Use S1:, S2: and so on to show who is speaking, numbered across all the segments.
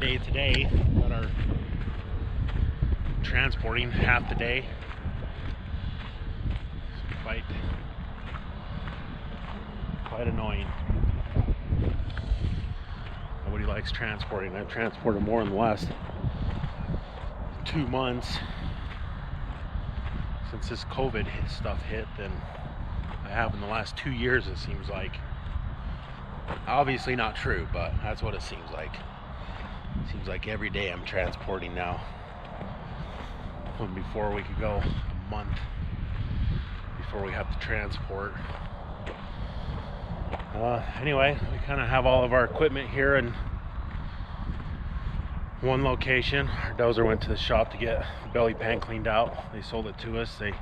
S1: day today. Got our transporting half the day. It's quite annoying. Nobody likes transporting. I've transported more in the last 2 months since this COVID stuff hit than I have in the last 2 years, it seems like. Obviously not true, but that's what it seems like. It seems like every day I'm transporting now. When before we could go a month before we have to transport. Anyway, we kind of have all of our equipment here in one location. Our dozer went to the shop to get the belly pan cleaned out. They sold it to us. They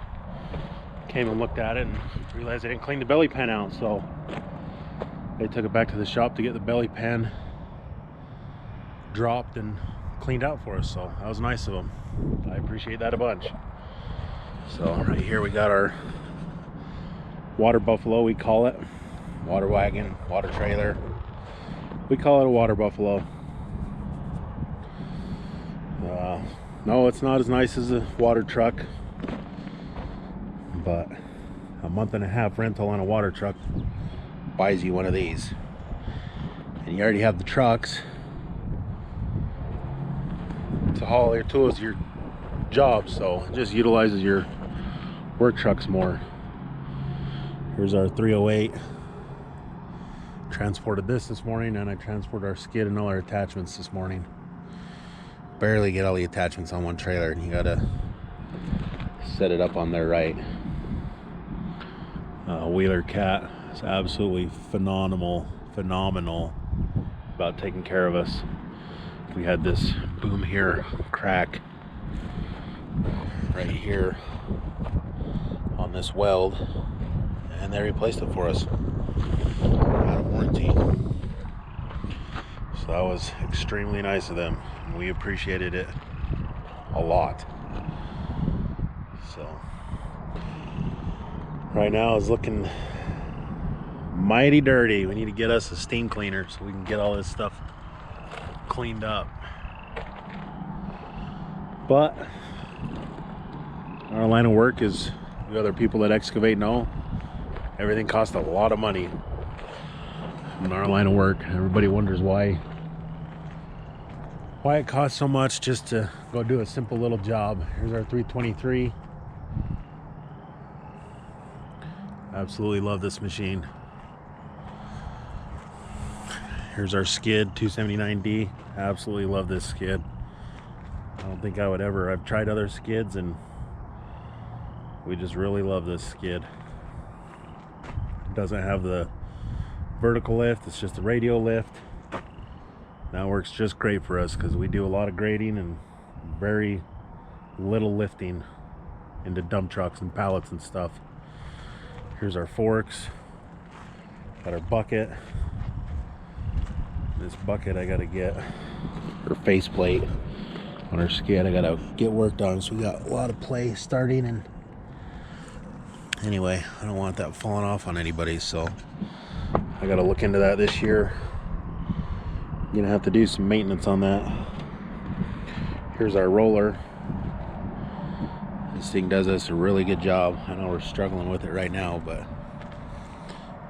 S1: came and looked at it and realized they didn't clean the belly pan out, so they took it back to the shop to get the belly pan dropped and cleaned out for us. So that was nice of them. I appreciate that a bunch. So right here we got our water buffalo, we call it. Water wagon, water trailer. We call it a water buffalo. No, it's not as nice as a water truck, but a month and a half rental on a water truck buys you one of these. And you already have the trucks to haul your tools, your job, so it just utilizes your work trucks more. Here's our 308. Transported this morning, and I transported our skid and all our attachments this morning. Barely get all the attachments on one trailer, and you gotta set it up on there right. Wheeler Cat is absolutely phenomenal about taking care of us. We had this boom here crack right here on this weld, and they replaced it for us out of warranty. So that was extremely nice of them, and we appreciated it a lot. So right now it's looking mighty dirty. We need to get us a steam cleaner so we can get all this stuff cleaned up. But our line of work, is the other people that excavate know, everything costs a lot of money in our line of work. Everybody wonders why it costs so much just to go do a simple little job. Here's our 323. Absolutely love this machine. Here's our skid 279D. Absolutely love this skid. I don't think I would ever. I've tried other skids and we just really love this skid. It doesn't have the vertical lift, it's just a radial lift. That works just great for us because we do a lot of grading and very little lifting into dump trucks and pallets and stuff. Here's our forks. Got our bucket. This bucket I gotta get, or faceplate on our skid, I gotta get worked on, so we got a lot of play starting, and anyway, I don't want that falling off on anybody, so I gotta look into that this year. I'm gonna have to do some maintenance on that. Here's our roller. This thing does us a really good job. I know we're struggling with it right now, but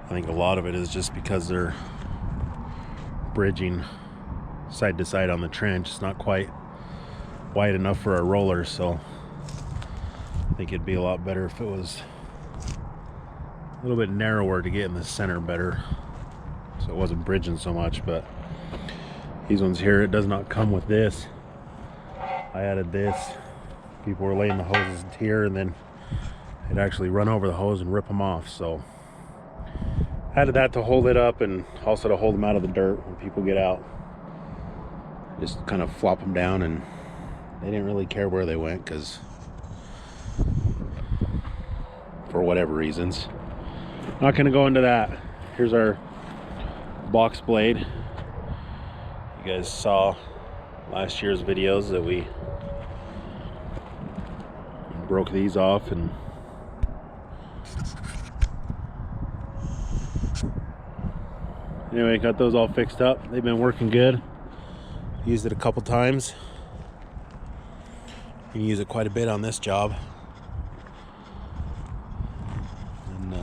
S1: I think a lot of it is just because they're bridging side to side on the trench. It's not quite wide enough for our roller, so I think it'd be a lot better if it was a little bit narrower to get in the center better, so it wasn't bridging so much. But these ones here, it does not come with this. I added this. People were laying the hoses here, and then it'd actually run over the hose and rip them off, so added that to hold it up, and also to hold them out of the dirt when people get out. Just kind of flop them down, and they didn't really care where they went because for whatever reasons. Not going to go into that. Here's our box blade. You guys saw last year's videos that we broke these off, and anyway, got those all fixed up. They've been working good. Used it a couple times. You can use it quite a bit on this job. And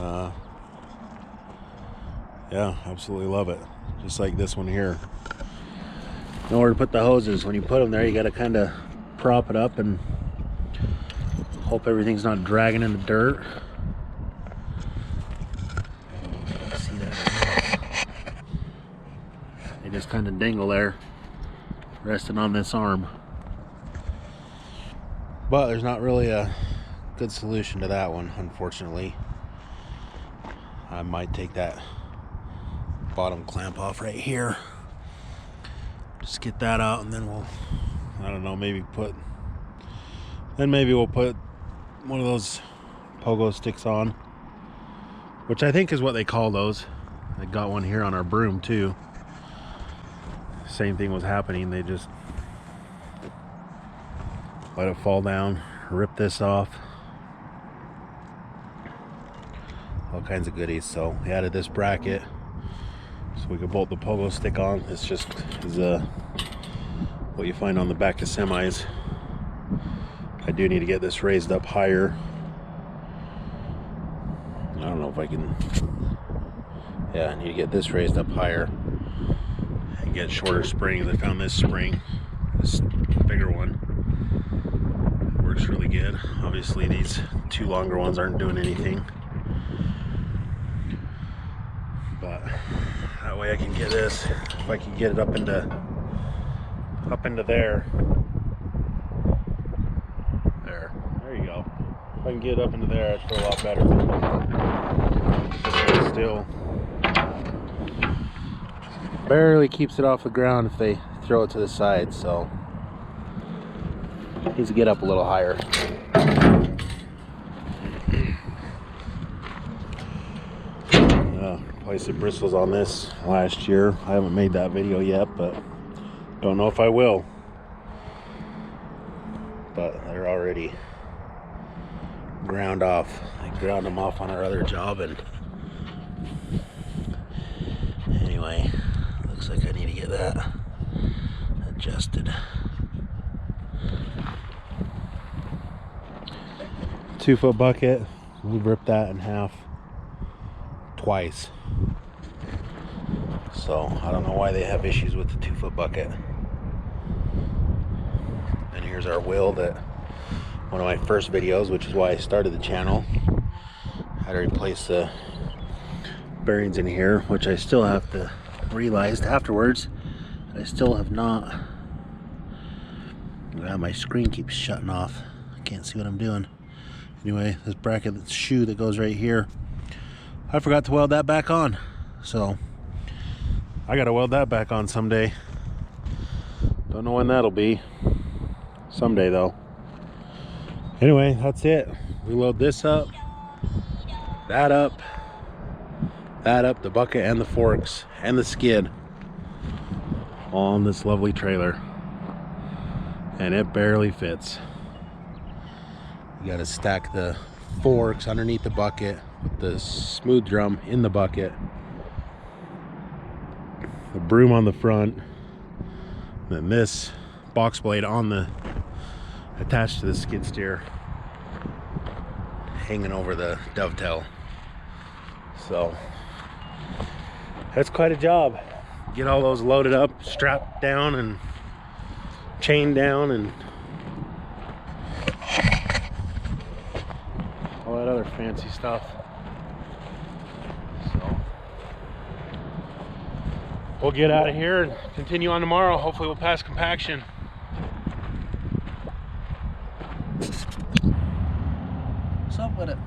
S1: yeah, absolutely love it. Just like this one here. Nowhere to put the hoses. When you put them there, you got to kind of prop it up and hope everything's not dragging in the dirt. See that? They just kind of dangle there, resting on this arm. But there's not really a good solution to that one, unfortunately. I might take that bottom clamp off right here. Just get that out, and then we'll, I don't know, maybe we'll put one of those pogo sticks on, which I think is what they call those. I got one here on our broom too. Same thing was happening. They just let it fall down, rip this off, all kinds of goodies. So we added this bracket so we could bolt the pogo stick on. This just is what you find on the back of semis. I do need to get this raised up higher. I don't know if I can. Yeah, I need to get this raised up higher and get shorter springs. I found this spring, this bigger one, works really good. Obviously these two longer ones aren't doing anything, but that way I can get this, if I can get it up into there you go. If I can get it up into there, it's a lot better. It still barely keeps it off the ground if they throw it to the side, so it needs to get up a little higher. Replaced the bristles on this last year. I haven't made that video yet, but don't know if I will. But they're already ground off. I ground them off on our other job, and anyway, looks like I need to get that adjusted. 2-foot bucket, we've ripped that in half twice. So I don't know why they have issues with the 2-foot bucket. And here's our wheel that one of my first videos, which is why I started the channel. I had to replace the bearings in here, which I still have to realize afterwards. I still have not. My screen keeps shutting off. I can't see what I'm doing. Anyway, this bracket, this shoe that goes right here, I forgot to weld that back on. So I gotta weld that back on someday. Don't know when that'll be. Someday though. Anyway, that's it. We load this up, that up, the bucket and the forks and the skid all on this lovely trailer. And it barely fits. You gotta stack the forks underneath the bucket with the smooth drum in the bucket, the broom on the front, then this box blade on the attached to the skid steer, hanging over the dovetail. So that's quite a job. Get all those loaded up, strapped down and chained down, and all that other fancy stuff. So we'll get out of here and continue on tomorrow. Hopefully we'll pass compaction. What's up with it?